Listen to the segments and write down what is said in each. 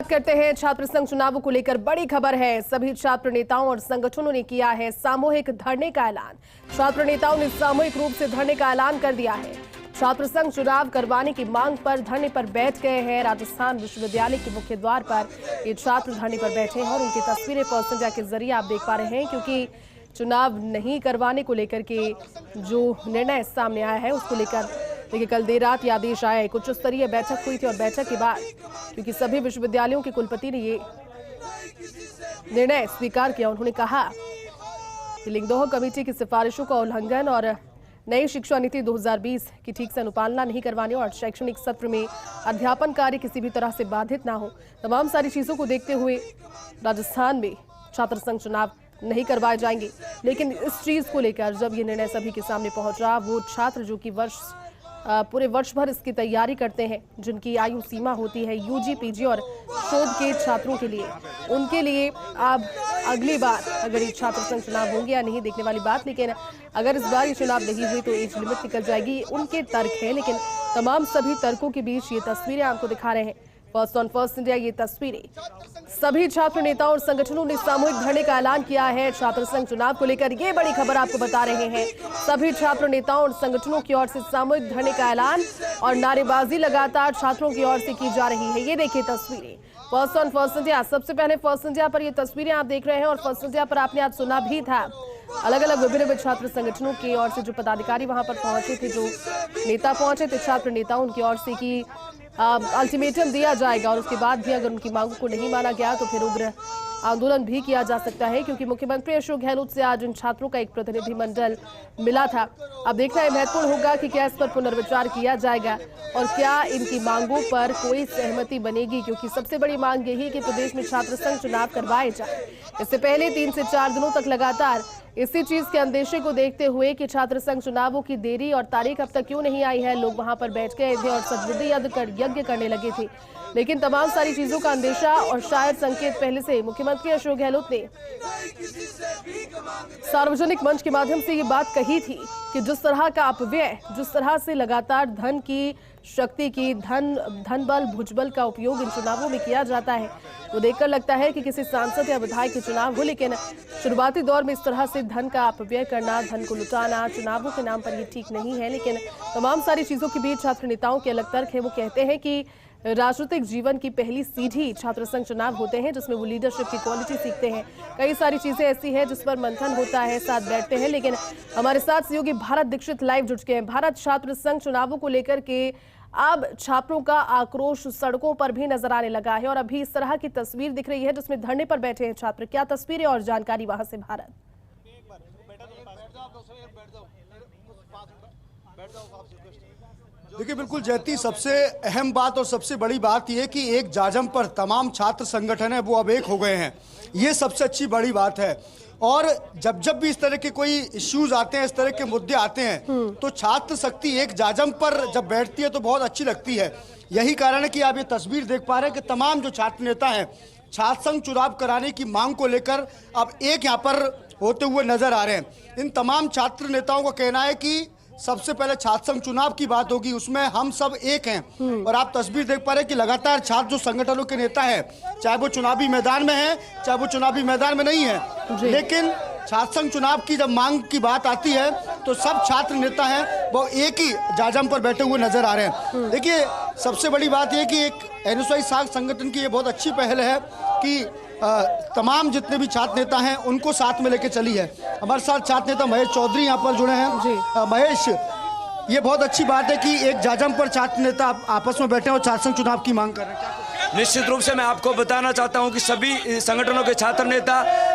करते हैं छात्र संघ चुनावों को लेकर बड़ी खबर है। सभी छात्र नेताओं और संगठनों ने किया है सामूहिक धरने का ऐलान। छात्र नेताओं ने सामूहिक रूप से धरने का ऐलान कर दिया है। छात्र संघ चुनाव करवाने की मांग पर धरने पर बैठ गए हैं। राजस्थान विश्वविद्यालय के मुख्य द्वार पर ये छात्र धरने पर बैठे हैं और उनकी तस्वीरें पर्स इंडिया के जरिए आप देख पा रहे हैं, क्योंकि चुनाव नहीं करवाने को लेकर के जो निर्णय सामने आया है उसको लेकर देखिए कल देर रात ये आदेश आया। एक उच्च स्तरीय बैठक हुई थी और बैठक के बाद क्योंकि सभी विश्वविद्यालयों के कुलपति ने ये निर्णय स्वीकार किया, उन्होंने कहा कि लिंगदोह कमेटी की सिफारिशों का उल्लंघन और नई शिक्षा नीति 2020 की ठीक से अनुपालना नहीं करवाने और शैक्षणिक सत्र में अध्यापन कार्य किसी भी तरह से बाधित ना हो, तमाम सारी चीजों को देखते हुए राजस्थान में छात्र संघ चुनाव नहीं करवाए जाएंगे। लेकिन इस चीज को लेकर जब ये निर्णय सभी के सामने पहुंचा, वो छात्र जो कि पूरे वर्ष भर इसकी तैयारी करते हैं, जिनकी आयु सीमा होती है यूजी, पीजी और शोध के छात्रों के लिए, उनके लिए अब अगली बार अगर ये छात्र संघ चुनाव होंगे या नहीं देखने वाली बात, लेकिन अगर इस बार ये चुनाव नहीं हुई तो एज लिमिट निकल जाएगी। उनके तर्क है, लेकिन तमाम सभी तर्कों के बीच ये तस्वीरें आपको दिखा रहे हैं। फर्स्ट ऑन फर्स्ट इंडिया ये तस्वीरें, सभी छात्र नेताओं और संगठनों ने सामूहिक धरने का ऐलान किया है। छात्र संघ चुनाव को लेकर ये बड़ी खबर आपको बता रहे हैं। सभी छात्र नेताओं और संगठनों की ओर से सामूहिक धरने का ऐलान और नारेबाजी लगातार छात्रों की ओर से की जा रही है। ये देखिए तस्वीरें फर्स्ट ऑन फर्स्ट इंडिया। सबसे पहले फर्स्ट इंडिया पर ये तस्वीरें आप देख रहे हैं और फर्स्ट इंडिया पर आपने आज सुना भी था अलग अलग विभिन्न छात्र संगठनों की ओर से जो पदाधिकारी वहां पर पहुंचे थे, जो नेता पहुंचे थे छात्र नेताओं, उनकी ओर से कि अल्टीमेटम दिया जाएगा और उसके बाद भी अगर उनकी मांगों को नहीं माना गया तो फिर उग्र आंदोलन भी किया जा सकता है, क्योंकि मुख्यमंत्री अशोक गहलोत से आज इन छात्रों का एक प्रतिनिधिमंडल मिला था। अब देखना है महत्वपूर्ण होगा कि क्या इस पर पुनर्विचार किया जाएगा और क्या इनकी मांगों पर कोई सहमति बनेगी, क्योंकि सबसे बड़ी मांग यही कि प्रदेश में छात्र संघ चुनाव करवाए जाए। इससे पहले 3 से 4 दिनों तक लगातार इसी चीज के अंदेशे को देखते हुए कि छात्र संघ चुनावों की देरी और तारीख अब तक क्यों नहीं आई है, लोग वहां पर बैठ गए थे और सद्बुद्धि यज्ञ करने लगे थे। लेकिन तमाम सारी चीजों का अंदेशा और शायद संकेत पहले से मुख्यमंत्री अशोक गहलोत ने सार्वजनिक मंच के माध्यम से ये बात कही थी कि जिस तरह का अपव्यय, जिस तरह से लगातार धन की शक्ति की धन बल भुजबल का उपयोग इन चुनावों में किया जाता है, वो देखकर लगता है कि किसी सांसद या विधायक के चुनाव हो, लेकिन शुरुआती दौर में इस तरह से धन का अपव्यय करना, धन को लुटाना चुनावों के नाम पर ये ठीक नहीं है। लेकिन तमाम सारी चीजों के बीच छात्र नेताओं के अलग तर्क है। वो कहते हैं कि राजनीतिक जीवन की पहली सीढ़ी छात्र संघ चुनाव होते हैं, जिसमें वो लीडरशिप की क्वालिटी सीखते हैं। कई सारी चीजें ऐसी हैं जिस पर मंथन होता है, साथ बैठते हैं। लेकिन हमारे साथ सहयोगी भारत दीक्षित लाइव जुट गए हैं। भारत, छात्र संघ चुनावों को लेकर के अब छात्रों का आक्रोश सड़कों पर भी नजर आने लगा है और अभी इस तरह की तस्वीर दिख रही है जिसमें धरने पर बैठे हैं छात्र। क्या तस्वीरें और जानकारी वहां से भारत? देखिए बिल्कुल जयती, सबसे अहम बात और सबसे बड़ी बात यह कि एक जाजम पर तमाम छात्र संगठन है वो अब एक हो गए हैं। ये सबसे अच्छी बड़ी बात है। और जब भी इस तरह के कोई इश्यूज आते हैं, इस तरह के मुद्दे आते हैं, तो छात्र शक्ति एक जाजम पर जब बैठती है तो बहुत अच्छी लगती है। यही कारण है कि आप ये तस्वीर देख पा रहे हैं कि तमाम जो छात्र नेता हैं छात्र संघ चुनाव कराने की मांग को लेकर अब एक यहाँ पर होते हुए नजर आ रहे हैं। इन तमाम छात्र नेताओं का कहना है कि सबसे पहले छात्र संघ चुनाव की बात होगी, उसमें हम सब एक हैं। और आप तस्वीर देख पा रहे हैं कि लगातार छात्र जो संगठनों के नेता हैं, चाहे वो चुनावी मैदान में है चाहे वो चुनावी मैदान में नहीं है, लेकिन छात्र संघ चुनाव की जब मांग की बात आती है तो सब छात्र नेता हैं वो एक ही जाजम पर बैठे हुए नजर आ रहे हैं। देखिए सबसे बड़ी बात यह कि एक एनएसयूआई साख संगठन की ये बहुत अच्छी पहल है कि तमाम जितने भी छात्र नेता हैं उनको साथ में लेके चली है। हमारे साथ छात्र नेता महेश चौधरी यहाँ पर जुड़े हैं। महेश, ये बहुत अच्छी बात है कि एक जाजम पर छात्र नेता आपस में बैठे हैं और छात्र संघ चुनाव की मांग कर रहे हैं। निश्चित रूप से मैं आपको बताना चाहता हूं कि सभी संगठनों के छात्र नेता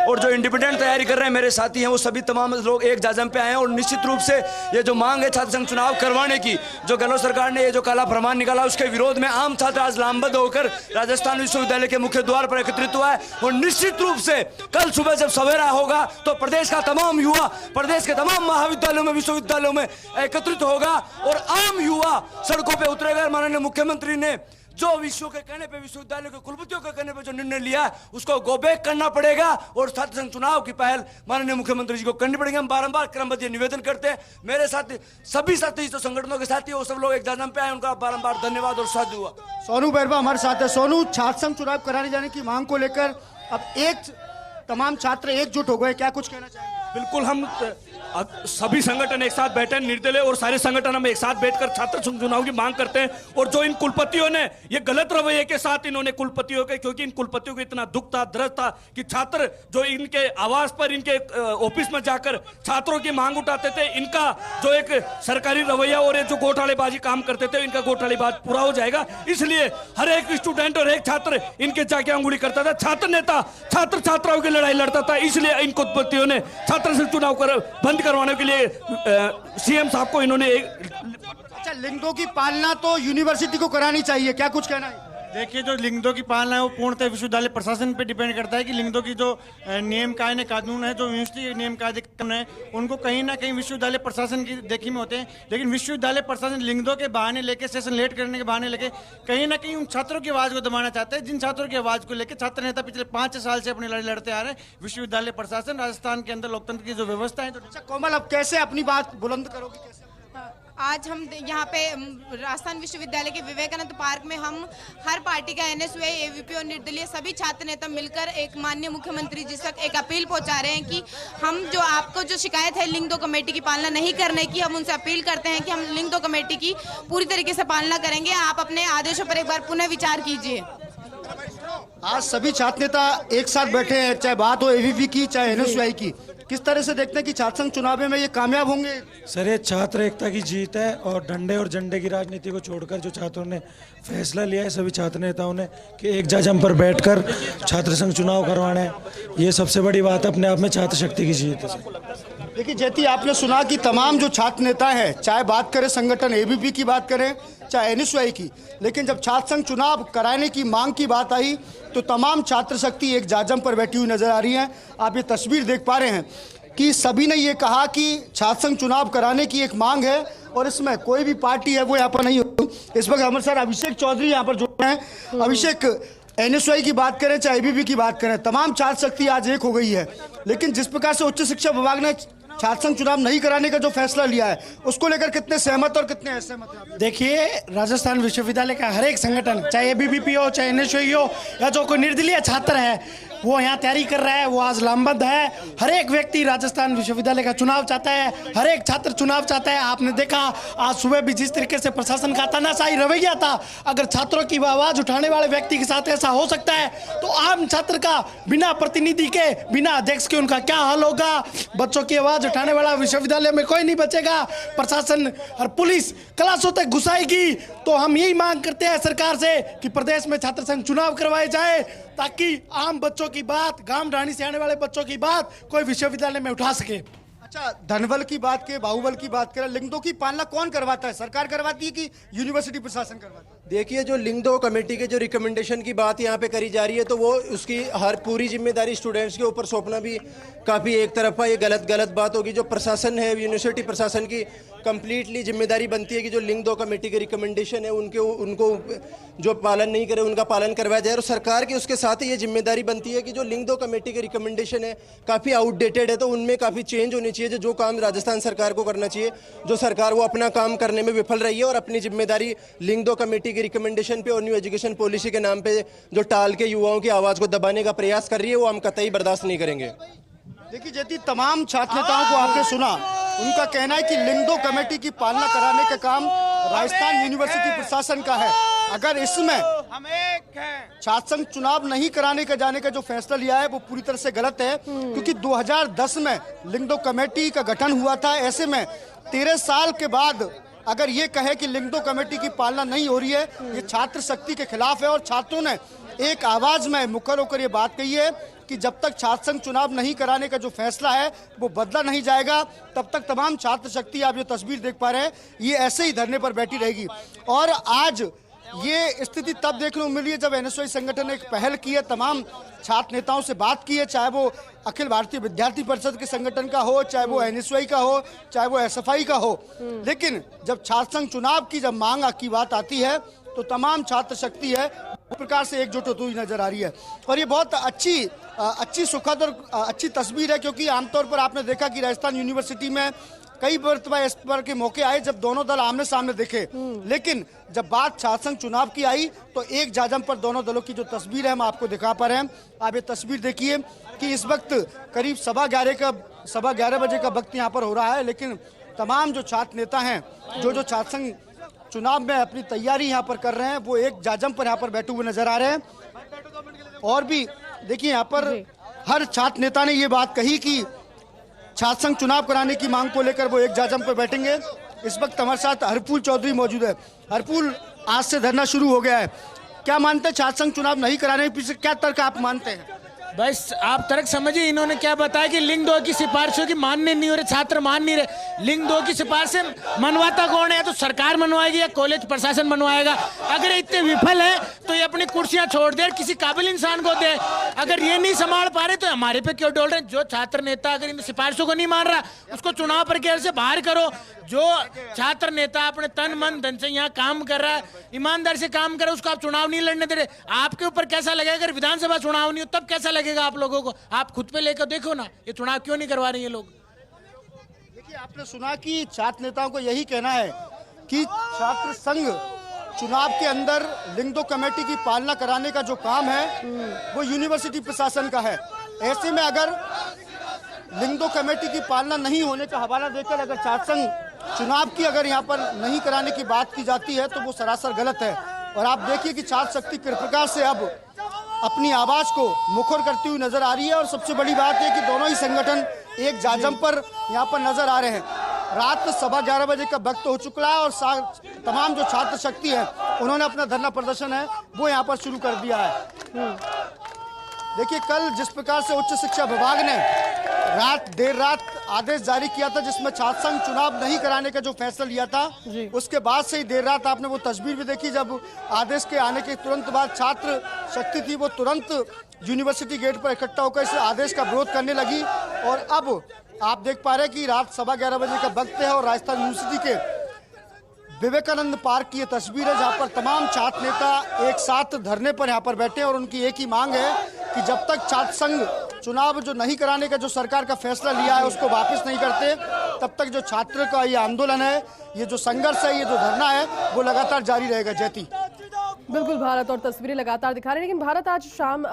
और जो इंडिपेंडेंट तैयारी कर रहे हैं मेरे साथी हैं, वो सभी तमाम लोग एक जाजम पे आए हैं। और निश्चित रूप से ये जो मांग है छात्र संघ चुनाव करवाने की, जो गहलोत सरकार ने ये जो काला फरमान निकाला, उसके विरोध में आम छात्र आज लामबंद होकर राजस्थान विश्वविद्यालय के मुख्य द्वार पर एकत्रित हुआ है। और निश्चित रूप से कल सुबह जब सवेरा होगा तो प्रदेश का तमाम युवा प्रदेश के तमाम महाविद्यालयों में, विश्वविद्यालयों में एकत्रित होगा और आम युवा सड़कों पर उतरेगा। माननीय मुख्यमंत्री ने जो विश्व के कहने पे, विश्वविद्यालय के कुलपतियों के कहने पे जो निर्णय लिया है उसको गो बैक करना पड़ेगा और छात्र संघ चुनाव की पहल माननीय मुख्यमंत्री जी को करनी पड़ेगी। हम बारंबार क्रमबद्ध निवेदन करते हैं। मेरे साथ सभी साथी जो संगठनों के साथी वो सब लोग एक जाजम पे आए, उनका बारंबार धन्यवाद और साथ हुआ। सोनू बैरवा हमारे साथ है। सोनू, छात्र संघ चुनाव कराने जाने की मांग को लेकर अब तमाम छात्र एकजुट हो गए, क्या कुछ कहना चाहेंगे? बिल्कुल, हम सभी संगठन एक साथ बैठे हैं, निर्दलीय और सारे संगठन हम एक साथ बैठकर छात्र संघ चुनाव की मांग करते हैं। और जो इन कुलपतियों ने ये गलत रवैये के साथ इन्होंने कुलपतियों के, क्योंकि इन कुलपतियों को इतना दुख था, दर्द था कि छात्र जो इनके आवास पर, इनके ऑफिस में जाकर छात्रों की मांग उठाते थे, इनका जो एक सरकारी रवैया और ये जो घोटालेबाजी काम करते थे, इनका घोटालेबाज पूरा हो जाएगा। इसलिए हर एक स्टूडेंट और एक छात्र इनके जाके अंगुली करता था। छात्र नेता छात्र छात्राओं की लड़ाई लड़ता था। इसलिए इन कुलपतियों ने छात्र संघ चुनाव बंद करवाने के लिए सीएम साहब को इन्होंने अच्छा, लिंगों की पालना तो यूनिवर्सिटी को करानी चाहिए, क्या कुछ कहना है? देखिए, जो लिंगदो की पालना है वो पूर्णतः विश्वविद्यालय प्रशासन पे डिपेंड करता है कि लिंगदो की जो नियम कायदे कानून है, जो यूनिवर्सिटी नियम कायदे कानून है, उनको कहीं ना कहीं विश्वविद्यालय प्रशासन की देखी में होते हैं। लेकिन विश्वविद्यालय प्रशासन लिंगदो के बहाने लेके, सेशन लेट करने के बहाने लेके कहीं ना कहीं उन छात्रों की आवाज को दबाना चाहते हैं, जिन छात्रों की आवाज को लेकर छात्र नेता पिछले 5 साल से अपनी लड़ाई लड़ते आ रहे हैं। विश्वविद्यालय प्रशासन, राजस्थान के अंदर लोकतंत्र की जो व्यवस्था है। अच्छा कोमल, अब कैसे अपनी बात बुलंद करोगे, कैसे? आज हम यहाँ पे राजस्थान विश्वविद्यालय के विवेकानंद पार्क में हम हर पार्टी का एनएसयूआई, एवीपी और निर्दलीय सभी छात्र नेता मिलकर एक माननीय मुख्यमंत्री जी तक एक अपील पहुंचा रहे हैं कि हम जो आपको जो शिकायत है लिंग दो कमेटी की पालना नहीं करने की, हम उनसे अपील करते हैं कि हम लिंग दो कमेटी की पूरी तरीके से पालना करेंगे। आप अपने आदेशों पर एक बार पुनः विचार कीजिए। आज सभी छात्र नेता एक साथ बैठे हैं, चाहे बात हो एवीपी की चाहे एनएसयूआई की। किस तरह से देखते हैं कि छात्र संघ चुनाव में ये कामयाब होंगे? सर, ये छात्र एकता की जीत है और डंडे और झंडे की राजनीति को छोड़कर जो छात्रों ने फैसला लिया है, सभी छात्र नेताओं ने, कि एक जाजम पर बैठकर छात्र संघ चुनाव करवाना है, ये सबसे बड़ी बात अपने आप में छात्र शक्ति की जीत है। देखिए जैती, आपने सुना कि तमाम जो छात्र नेता हैं, चाहे बात करें संगठन एबीपी की बात करें चाहे एनएसयूआई की, लेकिन जब छात्र संघ चुनाव कराने की मांग की बात आई तो तमाम छात्र शक्ति एक जाजम पर बैठी हुई नजर आ रही है। आप ये तस्वीर देख पा रहे हैं कि सभी ने ये कहा कि छात्र संघ चुनाव कराने की एक मांग है और इसमें कोई भी पार्टी है वो यहाँ पर नहीं होती। इस वक्त हमारे साथ अभिषेक चौधरी यहाँ पर जुड़े हैं। अभिषेक, एनएसयूआई की बात करें चाहे एबीपी की बात करें, तमाम छात्र शक्ति आज एक हो गई है, लेकिन जिस प्रकार से उच्च शिक्षा विभाग ने छात्र संघ चुनाव नहीं कराने का जो फैसला लिया है उसको लेकर कितने सहमत और कितने असहमत हैं? देखिए, राजस्थान विश्वविद्यालय का हर एक संगठन, चाहे एबीवीपी हो चाहे एनएसयूआई हो या जो कोई निर्दलीय छात्र है, वो यहाँ तैयारी कर रहा है, वो आज लामबद्ध है। हर एक व्यक्ति राजस्थान विश्वविद्यालय का चुनाव चाहता है, हर एक छात्र चुनाव चाहता है। आपने देखा आज सुबह भी जिस तरीके से प्रशासन का तानाशाही रवैया था, अगर छात्रों की आवाज उठाने वाले व्यक्ति के साथ ऐसा हो सकता है तो आम छात्र का बिना प्रतिनिधि के, बिना अध्यक्ष के उनका क्या हाल होगा? बच्चों की आवाज उठाने वाला विश्वविद्यालय में कोई नहीं बचेगा। प्रशासन और पुलिस क्लासों तक घुसाएगी। तो हम यही मांग करते हैं सरकार से कि प्रदेश में छात्र संघ चुनाव करवाए जाए ताकि आम बच्चों की बात, गांव ढाणी से आने वाले बच्चों की बात कोई विश्वविद्यालय में उठा सके। अच्छा, धनबल की बात के, बाहुबल की बात करें, लिंगदो की पालना कौन करवाता है? सरकार करवाती है कि यूनिवर्सिटी प्रशासन करवाता है? देखिए, जो लिंगदो कमेटी के जो रिकमेंडेशन की बात यहाँ पे करी जा रही है तो वो उसकी हर पूरी जिम्मेदारी स्टूडेंट्स के ऊपर सौंपना भी काफ़ी एक तरफा ये गलत बात होगी। जो प्रशासन है, यूनिवर्सिटी प्रशासन की कंप्लीटली जिम्मेदारी बनती है कि जो लिंगदो कमेटी के रिकमेंडेशन है उनको जो पालन नहीं करे उनका पालन करवाया जाए। और सरकार की उसके साथ ही ये जिम्मेदारी बनती है कि जो लिंगदो कमेटी के रिकमेंडेशन है काफ़ी आउटडेटेड है, तो उनमें काफ़ी चेंज होनी चाहिए। जो काम राजस्थान सरकार को करना चाहिए, जो सरकार वो अपना काम करने में विफल रही है और अपनी जिम्मेदारी लिंगदो कमेटी की रिकमेंडेशन पे और न्यू एजुकेशन पॉलिसी के नाम पे जो टाल के युवाओं की आवाज़ को दबाने का प्रयास कर रही है, वो हम कतई बर्दाश्त नहीं करेंगे। देखिए जैती, तमाम छात्र नेताओं को आपने सुना, उनका कहना है कि लिंगदो कमेटी की पालना कराने का काम राजस्थान यूनिवर्सिटी प्रशासन का है। अगर इसमें छात्र संघ चुनाव नहीं कराने का जाने का जो फैसला लिया है वो पूरी तरह से गलत है, क्योंकि 2010 में लिंगदो कमेटी का गठन हुआ था। ऐसे में 13 साल के बाद अगर ये कहे कि लिंगदो कमेटी की पालना नहीं हो रही है, ये छात्र शक्ति के खिलाफ है। और छात्रों ने एक आवाज में मुखर होकर ये बात कही है कि जब तक छात्र संघ चुनाव नहीं कराने का जो फैसला है वो बदला नहीं जाएगा, तब तक तमाम छात्र शक्ति, आप ये तस्वीर देख पा रहे हैं, ये ऐसे ही धरने पर बैठी रहेगी। और आज ये स्थिति तब देखने को मिली है जब एनएसयूआई संगठन ने एक पहल की है, तमाम छात्र नेताओं से बात की है, चाहे वो अखिल भारतीय विद्यार्थी परिषद के संगठन का हो, चाहे वो एनएसयूआई का हो, चाहे वो एसएफआई का हो। लेकिन जब छात्र संघ चुनाव की जब मांग की बात आती है तो तमाम छात्र शक्ति है इस प्रकार से एकजुट होती हुई नजर आ रही है। और ये बहुत अच्छी सुखद और अच्छी तस्वीर है, क्योंकि आमतौर पर आपने देखा कि राजस्थान यूनिवर्सिटी में कई मरतबा इस पर के मौके आए जब दोनों दल आमने सामने दिखे, लेकिन जब बात छात्र संघ चुनाव की आई तो एक जाजम पर दोनों दलों की जो तस्वीर है हम आपको दिखा पा रहे हैं। आप ये तस्वीर देखिए कि इस वक्त करीब 11:15 बजे का वक्त यहाँ पर हो रहा है, लेकिन तमाम जो छात्र नेता हैं जो छात्र संघ चुनाव में अपनी तैयारी यहाँ पर कर रहे हैं वो एक जाजम पर यहाँ पर बैठे हुए नजर आ रहे हैं। और भी देखिए यहाँ पर हर छात्र नेता ने ये बात कही कि छात्र संघ चुनाव कराने की मांग को लेकर वो एक जाजम पर बैठेंगे। इस वक्त हमारे साथ हरफूल चौधरी मौजूद है। हरफूल, आज से धरना शुरू हो गया है, क्या मानते हैं छात्र संघ चुनाव नहीं कराने के पीछे क्या तर्क आप मानते हैं? बस आप तर्क समझिए, इन्होंने क्या बताया कि लिंग 2 की सिफारिशों की मानने नहीं हो रहे, छात्र मान नहीं रहे। लिंग 2 की सिफारिशें मनवाता कौन है? तो सरकार मनवाएगी या कॉलेज प्रशासन मनवाएगा? अगर इतने विफल है तो ये अपनी कुर्सियां छोड़ दे, किसी काबिल इंसान को दे। अगर ये नहीं संभाल पा रहे तो हमारे पे क्यों डोल रहे? जो छात्र नेता अगर इन सिफारिशों को नहीं मान रहा उसको चुनाव प्रक्रिया से बाहर करो। जो छात्र नेता अपने तन मन धन से यहाँ काम कर रहा है, ईमानदारी से काम कर रहा है, उसको आप चुनाव नहीं लड़ने दे रहे। आपके ऊपर कैसा लगेगा अगर विधानसभा चुनाव नहीं हो? तब कैसा लगेगा आप लोगों को? आप खुद पे लेकर देखो ना, ये चुनाव क्यों नहीं करवा रहे हैं लोग? देखिए, आपने सुना कि छात्र नेताओं को यही कहना है कि छात्र संघ चुनाव के अंदर लिंग 2 कमेटी की पालना कराने का जो काम है वो यूनिवर्सिटी प्रशासन का है। ऐसे में अगर लिंग 2 कमेटी की पालना नहीं होने का हवाला देकर अगर छात्र संघ चुनाव की अगर यहाँ पर नहीं कराने की बात की जाती है तो वो सरासर गलत है। और आप देखिए कि छात्र शक्ति किस प्रकार से अब अपनी आवाज को मुखर करती हुई नजर आ रही है। और सबसे बड़ी बात है कि दोनों ही संगठन एक जाजम पर यहाँ पर नजर आ रहे हैं। रात 11:15 बजे का वक्त हो चुका है और तमाम जो छात्र शक्ति है उन्होंने अपना धरना प्रदर्शन है वो यहाँ पर शुरू कर दिया है। देखिए, कल जिस प्रकार से उच्च शिक्षा विभाग ने देर रात आदेश जारी किया था जिसमें छात्र संघ चुनाव नहीं कराने का जो फैसला लिया था, उसके बाद से ही देर रात आपने वो तस्वीर भी देखी जब आदेश के आने के तुरंत बाद छात्र शक्ति थी वो तुरंत यूनिवर्सिटी गेट पर इकट्ठा होकर इस आदेश का विरोध करने लगी। और अब आप देख पा रहे हैं कि रात 11:15 बजे का वक्त है और राजस्थान यूनिवर्सिटी के विवेकानंद पार्क की ये तस्वीर है जहाँ पर तमाम छात्र नेता एक साथ धरने पर यहाँ पर बैठे हैं। और उनकी एक ही मांग है कि जब तक छात्र संघ चुनाव जो नहीं कराने का जो सरकार का फैसला लिया है उसको वापस नहीं करते तब तक जो छात्र का ये आंदोलन है, ये जो संघर्ष है, ये जो धरना है वो लगातार जारी रहेगा। जयती, बिल्कुल, भारत और तस्वीरें लगातार दिखा रहे हैं। लेकिन भारत आज शाम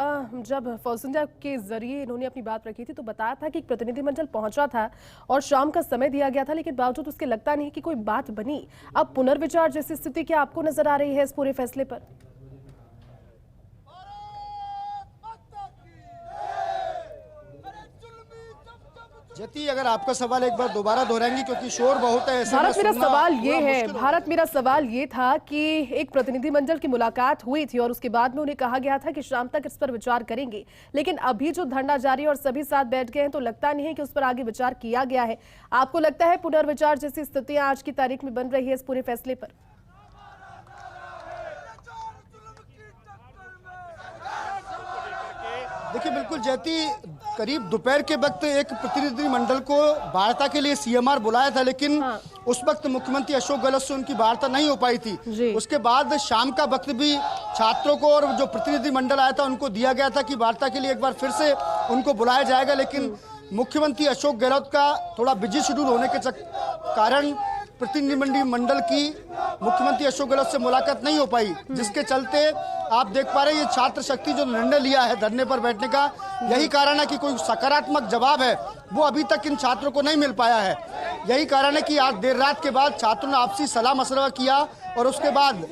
जब फॉर्स इंडिया के जरिए इन्होंने अपनी बात रखी थी तो बताया था कि एक प्रतिनिधिमंडल पहुंचा था और शाम का समय दिया गया था, लेकिन बावजूद उसके लगता नहीं कि कोई बात बनी। अब पुनर्विचार जैसी स्थिति क्या आपको नजर आ रही है इस पूरे फैसले पर? जयती, अगर आपका सवाल एक बार दोबारा दोहराएंगे क्योंकि शोर बहुत है। भारत, मेरा सवाल ये है, भारत मेरा सवाल ये था कि एक प्रतिनिधिमंडल की मुलाकात हुई थी और उसके बाद में उन्हें कहा गया था कि शाम तक इस पर विचार करेंगे, लेकिन अभी जो धरना जारी और सभी साथ बैठ गए हैं तो लगता नहीं है कि उस पर आगे विचार किया गया है। आपको लगता है पुनर्विचार जैसी स्थितियां आज की तारीख में बन रही है इस पूरे फैसले पर? देखिए, बिल्कुल जयती, करीब दोपहर के वक्त एक प्रतिनिधि मंडल को वार्ता के लिए सीएमआर बुलाया था, लेकिन उस वक्त मुख्यमंत्री अशोक गहलोत से उनकी वार्ता नहीं हो पाई थी। उसके बाद शाम का वक्त भी छात्रों को और जो प्रतिनिधि मंडल आया था उनको दिया गया था कि वार्ता के लिए एक बार फिर से उनको बुलाया जाएगा, लेकिन मुख्यमंत्री अशोक गहलोत का थोड़ा बिजी शेड्यूल होने के कारण प्रतिनिधि मंडल की मुख्यमंत्री अशोक गहलोत से मुलाकात नहीं हो पाई, जिसके चलते आप देख पा रहे हैं ये छात्र शक्ति जो निर्णय लिया है धरने पर बैठने का, यही कारण है कि कोई सकारात्मक जवाब है वो अभी तक इन छात्रों को नहीं मिल पाया है। यही कारण है कि आज देर रात के बाद छात्रों ने आपसी सलाह मशवरा किया और उसके बाद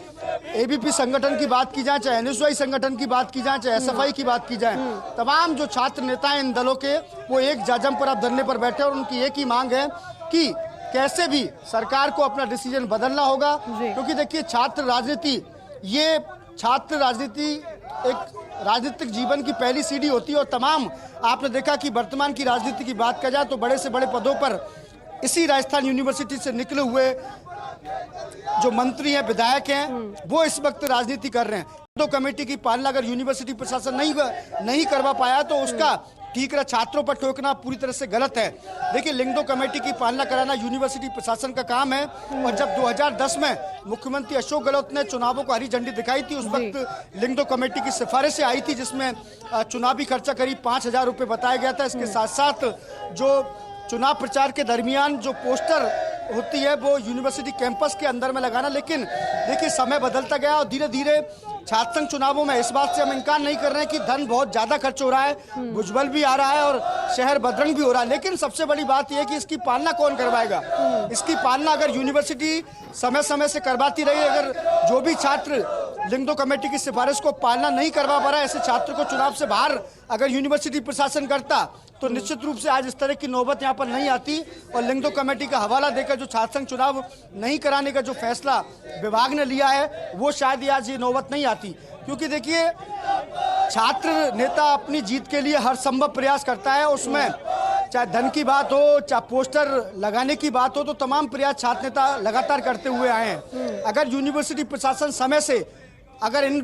एबीपी संगठन की बात की जाए, चाहे एनएसयूआई संगठन की बात की जाए, चाहे एसएफआई की बात की जाए, तमाम जो छात्र नेता हैं इन दलों के वो एक जाजम पर अब धरने पर बैठे और उनकी एक ही मांग है कि कैसे भी सरकार को अपना डिसीजन बदलना होगा। क्योंकि देखिए, छात्र राजनीति एक राजनीतिक जीवन की पहली सीढ़ी होती है और तमाम आपने देखा कि वर्तमान की राजनीति की बात की जाए तो बड़े से बड़े पदों पर इसी राजस्थान यूनिवर्सिटी से निकले हुए जो मंत्री हैं, विधायक हैं, वो इस वक्त राजनीति कर रहे हैं। 2 कमेटी की पालना अगर यूनिवर्सिटी प्रशासन नहीं करवा पाया तो उसका ठीक रहा, छात्रों पर ठोकना पूरी तरह से गलत है। देखिए, लिंगदो कमेटी की पालना कराना यूनिवर्सिटी प्रशासन का काम है। और जब 2010 में मुख्यमंत्री अशोक गहलोत ने चुनावों को हरी झंडी दिखाई थी, उस वक्त लिंगदो कमेटी की सिफारिशें आई थी, जिसमें चुनावी खर्चा करीब 5,000 रुपये बताया गया था। इसके साथ साथ जो चुनाव प्रचार के दरमियान जो पोस्टर होती है वो यूनिवर्सिटी कैंपस के अंदर में लगाना। लेकिन देखिए, समय बदलता गया और धीरे धीरे छात्र संघ चुनावों में इस बात से हम इनकार नहीं कर रहे हैं कि धन बहुत ज्यादा खर्च हो रहा है, भुजबल भी आ रहा है और शहर बदरंग भी हो रहा है। लेकिन सबसे बड़ी बात यह है कि इसकी पालना कौन करवाएगा। इसकी पालना अगर यूनिवर्सिटी समय समय से करवाती रही, अगर जो भी छात्र लिंगदो कमेटी की सिफारिश को पालना नहीं करवा पा रहा है, ऐसे छात्र को चुनाव से बाहर अगर यूनिवर्सिटी प्रशासन करता, तो निश्चित रूप से आज इस तरह की नौबत यहाँ पर नहीं आती। और लिंगदो कमेटी का हवाला देकर जो छात्र संघ चुनाव नहीं कराने का जो फैसला विभाग ने लिया है, वो शायद आज ये नौबत नहीं आती। क्योंकि देखिए, छात्र नेता अपनी जीत के लिए हर संभव प्रयास करता है, उसमें चाहे धन की बात हो, चाहे पोस्टर लगाने की बात हो, तो तमाम प्रयास छात्र नेता लगातार करते हुए आए हैं। अगर यूनिवर्सिटी प्रशासन समय से अगर इन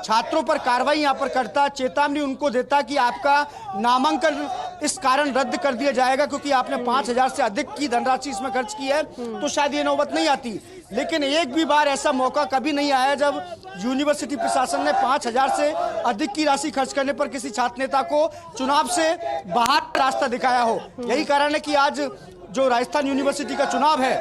छात्रों पर कार्रवाई यहाँ पर करता, चेतावनी उनको देता कि आपका नामांकन इस कारण रद्द कर दिया जाएगा क्योंकि आपने 5,000 से अधिक की धनराशि इसमें खर्च की है, तो शायद ये नौबत नहीं आती। लेकिन एक भी बार ऐसा मौका कभी नहीं आया जब यूनिवर्सिटी प्रशासन ने 5,000 से अधिक की राशि खर्च करने पर किसी छात्र नेता को चुनाव से बाहर रास्ता दिखाया हो। यही कारण है कि आज जो राजस्थान यूनिवर्सिटी का चुनाव है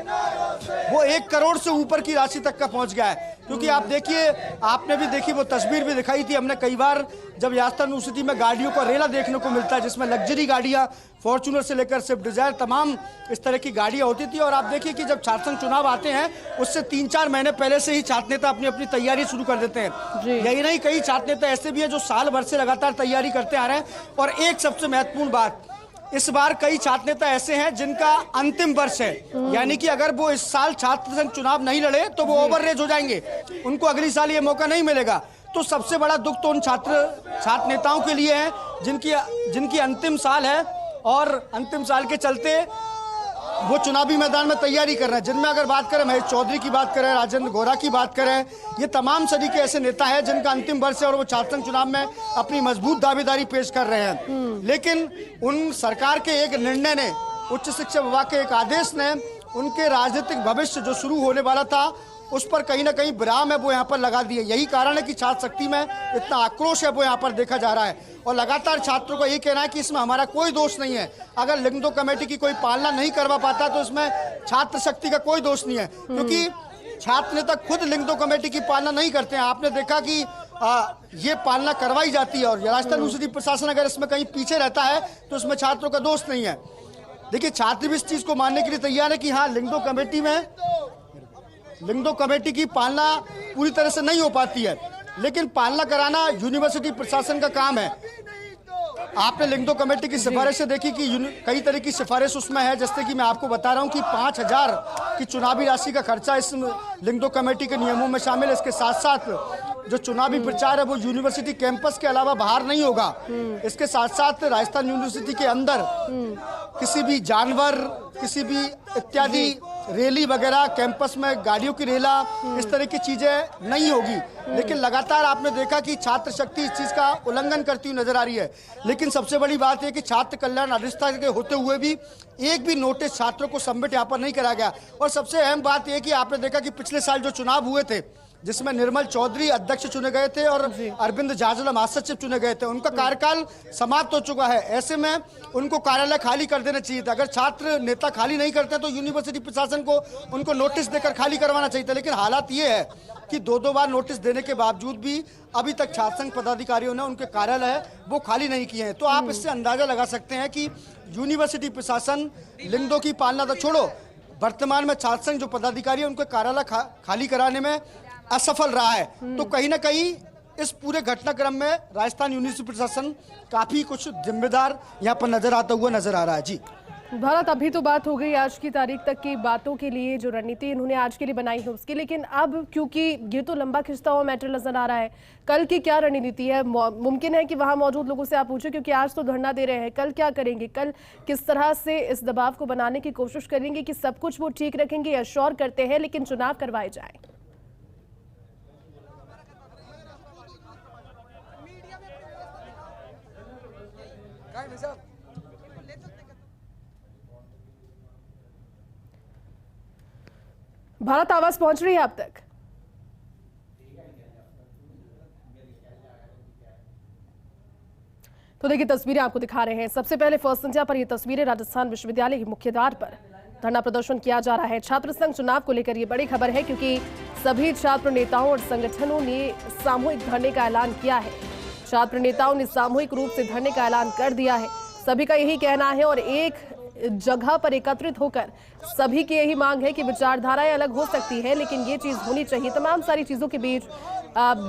वो 1 करोड़ से ऊपर की राशि तक का पहुंच गया है। क्योंकि आप देखिए, आपने भी देखी, वो तस्वीर भी दिखाई थी हमने कई बार, जब राजस्थान यूनिवर्सिटी में गाड़ियों का रेला देखने को मिलता है, जिसमें लग्जरी गाड़ियां, फॉर्च्यूनर से लेकर स्विफ्ट डिजायर, तमाम इस तरह की गाड़ियां होती थी। और आप देखिए कि जब छात्र संघ चुनाव आते हैं, उससे 3-4 महीने पहले से ही छात्र नेता अपनी अपनी तैयारी शुरू कर देते हैं। यही नहीं, कई छात्र नेता ऐसे भी है जो साल भर से लगातार तैयारी करते आ रहे हैं। और एक सबसे महत्वपूर्ण बात, इस बार कई छात्र नेता ऐसे हैं जिनका अंतिम वर्ष है, यानी कि अगर वो इस साल छात्र संघ चुनाव नहीं लड़े तो वो ओवररेज हो जाएंगे, उनको अगली साल ये मौका नहीं मिलेगा। तो सबसे बड़ा दुख तो उन छात्र नेताओं के लिए है जिनकी अंतिम साल है और अंतिम साल के चलते वो चुनावी मैदान में तैयारी कर रहे हैं। जिनमें अगर बात करें, महेश चौधरी की बात करें, राजेंद्र गोरा की बात करें, ये तमाम सदी के ऐसे नेता हैं जिनका अंतिम वर्ष है और वो छात्र संघ चुनाव में अपनी मजबूत दावेदारी पेश कर रहे हैं। लेकिन उन सरकार के एक निर्णय ने, उच्च शिक्षा विभाग के एक आदेश ने उनके राजनीतिक भविष्य जो शुरू होने वाला था उस पर कहीं ना कहीं विराम है वो यहाँ पर लगा दिए। यही कारण है कि छात्र शक्ति में इतना आक्रोश है वो यहाँ पर देखा जा रहा है। और लगातार छात्रों का ये कहना है कि इसमें हमारा कोई दोष नहीं है। अगर लिंगदो कमेटी की कोई पालना नहीं करवा पाता तो इसमें छात्र शक्ति का कोई दोष नहीं है, क्योंकि छात्र नेता खुद लिंगदो कमेटी की पालना नहीं करते हैं। आपने देखा कि ये पालना करवाई जाती है और राजस्थान यूनिवर्सिटी प्रशासन अगर इसमें कहीं पीछे रहता है तो इसमें छात्रों का दोष नहीं है। देखिए, छात्र भी इस चीज को मानने के लिए तैयार है कि हाँ, लिंगदो कमेटी की पालना पूरी तरह से नहीं हो पाती है, लेकिन पालना कराना यूनिवर्सिटी प्रशासन का काम है। आपने लिंगदो कमेटी की सिफारिशें देखी कि कई तरह की सिफारिश उसमें है, जैसे कि मैं आपको बता रहा हूं कि 5,000 की चुनावी राशि का खर्चा इस लिंगदो कमेटी के नियमों में शामिल है। इसके साथ साथ जो चुनावी प्रचार है वो यूनिवर्सिटी कैंपस के अलावा बाहर नहीं होगा। इसके साथ साथ राजस्थान यूनिवर्सिटी के अंदर किसी भी जानवर, किसी भी इत्यादि रैली वगैरह, कैंपस में गाड़ियों की रेला, इस तरह की चीजें नहीं होगी। लेकिन लगातार आपने देखा कि छात्र शक्ति इस चीज का उल्लंघन करती हुई नजर आ रही है। लेकिन सबसे बड़ी बात है कि छात्र कल्याण अधिष्ठाता के होते हुए भी एक भी नोटिस छात्रों को सबमिट यहाँ पर नहीं करा गया। और सबसे अहम बात यह कि आपने देखा कि पिछले साल जो चुनाव हुए थे जिसमें निर्मल चौधरी अध्यक्ष चुने गए थे और अरविंद जाजला महासचिव चुने गए थे, उनका कार्यकाल समाप्त हो चुका है। ऐसे में उनको कार्यालय खाली कर देना चाहिए था। अगर छात्र नेता खाली नहीं करते तो यूनिवर्सिटी प्रशासन को उनको नोटिस देकर खाली करवाना चाहिए था। लेकिन हालात ये है कि 2-2 बार नोटिस देने के बावजूद भी अभी तक छात्र संघ पदाधिकारियों ने उनके कार्यालय वो खाली नहीं किए हैं। तो आप इससे अंदाजा लगा सकते हैं कि यूनिवर्सिटी प्रशासन लिंगदो की पालना तो छोड़ो, वर्तमान में छात्र संघ जो पदाधिकारी है उनके कार्यालय खाली कराने में असफल रहा है। तो कहीं ना कहीं इस पूरे घटनाक्रम में राजस्थान यूनिवर्सिटी प्रशासन काफी कुछ जिम्मेदार यहाँ पर नजर आता हुआ नजर आ रहा है। जी भारत, अभी तो बात हो गई आज की तारीख तक की बातों के लिए, जो रणनीति इन्होंने आज के लिए बनाई है उसकी, लेकिन अब क्योंकि ये तो लंबा खिंचता हुआ मैटर नजर आ रहा है, कल की क्या रणनीति है? मुमकिन है कि वहां मौजूद लोगों से आप पूछे, क्योंकि आज तो धरना दे रहे हैं, कल क्या करेंगे? कल किस तरह से इस दबाव को बनाने की कोशिश करेंगे कि सब कुछ वो ठीक रखेंगे, अश्योर करते हैं लेकिन चुनाव करवाए जाए? भारत आवाज पहुंच रही है अब तक? तो देखिए तस्वीरें आपको दिखा रहे हैं। सबसे पहले फर्स्ट इंडिया पर ये तस्वीरें राजस्थान विश्वविद्यालय के मुख्य द्वार पर धरना प्रदर्शन किया जा रहा है। छात्र संघ चुनाव को लेकर ये बड़ी खबर है क्योंकि सभी छात्र नेताओं और संगठनों ने सामूहिक धरने का ऐलान किया है। छात्र नेताओं ने सामूहिक रूप से धरने का ऐलान कर दिया है। सभी का यही कहना है और एक जगह पर एकत्रित होकर सभी की यही मांग है कि विचारधाराएं अलग हो सकती है लेकिन ये चीज होनी चाहिए। तमाम सारी चीजों के बीच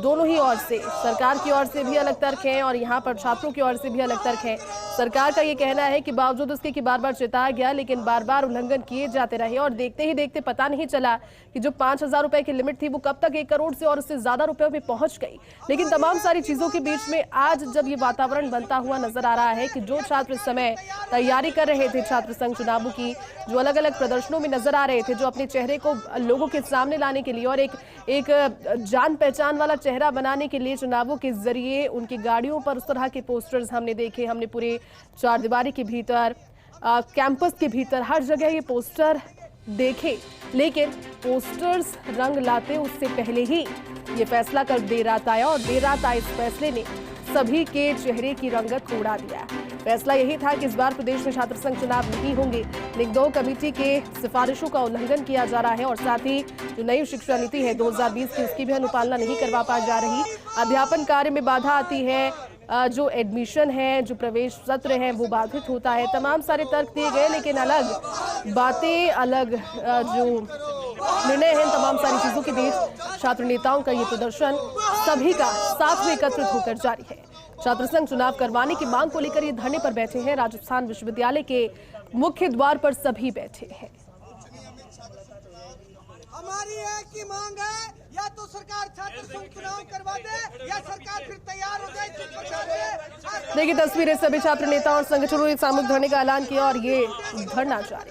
दोनों ही ओर से, सरकार की ओर से भी अलग तर्क हैं और यहाँ पर छात्रों की ओर से भी अलग तर्क है। सरकार का ये कहना है कि बावजूद उसके कि बार बार चेताया गया लेकिन बार बार उल्लंघन किए जाते रहे और देखते ही देखते पता नहीं चला कि जो 5,000 रुपए की लिमिट थी वो कब तक 1 करोड़ से और उससे ज्यादा रुपयों में पहुंच गई। लेकिन तमाम सारी चीजों के बीच में आज जब ये वातावरण बनता हुआ नजर आ रहा है कि जो छात्र इस समय तैयारी कर रहे थे छात्र संघ चुनावों की, जो अलग अलग प्रदर्शनों में नजर आ रहे थे, जो अपने चेहरे को लोगों के सामने लाने के लिए और एक जान पहचान वाला चेहरा बनाने के लिए चुनावों के जरिए उनकी गाड़ियों पर उस तरह के पोस्टर्स हमने देखे। हमने पूरे चारदीवारी के भीतर, कैंपस के भीतर हर जगह ये पोस्टर देखे। लेकिन पोस्टर्स रंग लाते उससे पहले ही ये फैसला कर देर रात आया और देर रात आए इस फैसले ने सभी के चेहरे की रंगत को उड़ा दिया। फैसला यही था कि इस बार प्रदेश में छात्र संघ चुनाव नहीं होंगे। लिंगदो कमेटी के सिफारिशों का उल्लंघन किया जा रहा है और साथ ही जो नई शिक्षा नीति है 2020 की, उसकी भी अनुपालना नहीं करवा पा जा रही। अध्यापन कार्य में बाधा आती है, जो एडमिशन है, जो प्रवेश सत्र है वो बाधित होता है। तमाम सारे तर्क दिए गए लेकिन अलग बातें, अलग जो निर्णय हैं, तमाम सारी चीजों के बीच छात्र नेताओं का ये प्रदर्शन सभी का साथ में एकत्रित होकर जारी है। छात्र संघ चुनाव करवाने की मांग को लेकर ये धरने पर बैठे हैं। राजस्थान विश्वविद्यालय के मुख्य द्वार पर सभी बैठे हैं। हमारी एक ही मांग है, या तो सरकार छात्र संघ चुनाव करवा दे या सरकार फिर तैयार हो जाए। देखिए तस्वीरें, सभी छात्र नेता और संगठनों ने सामूहिक धरने का ऐलान किया और ये धरना जारी।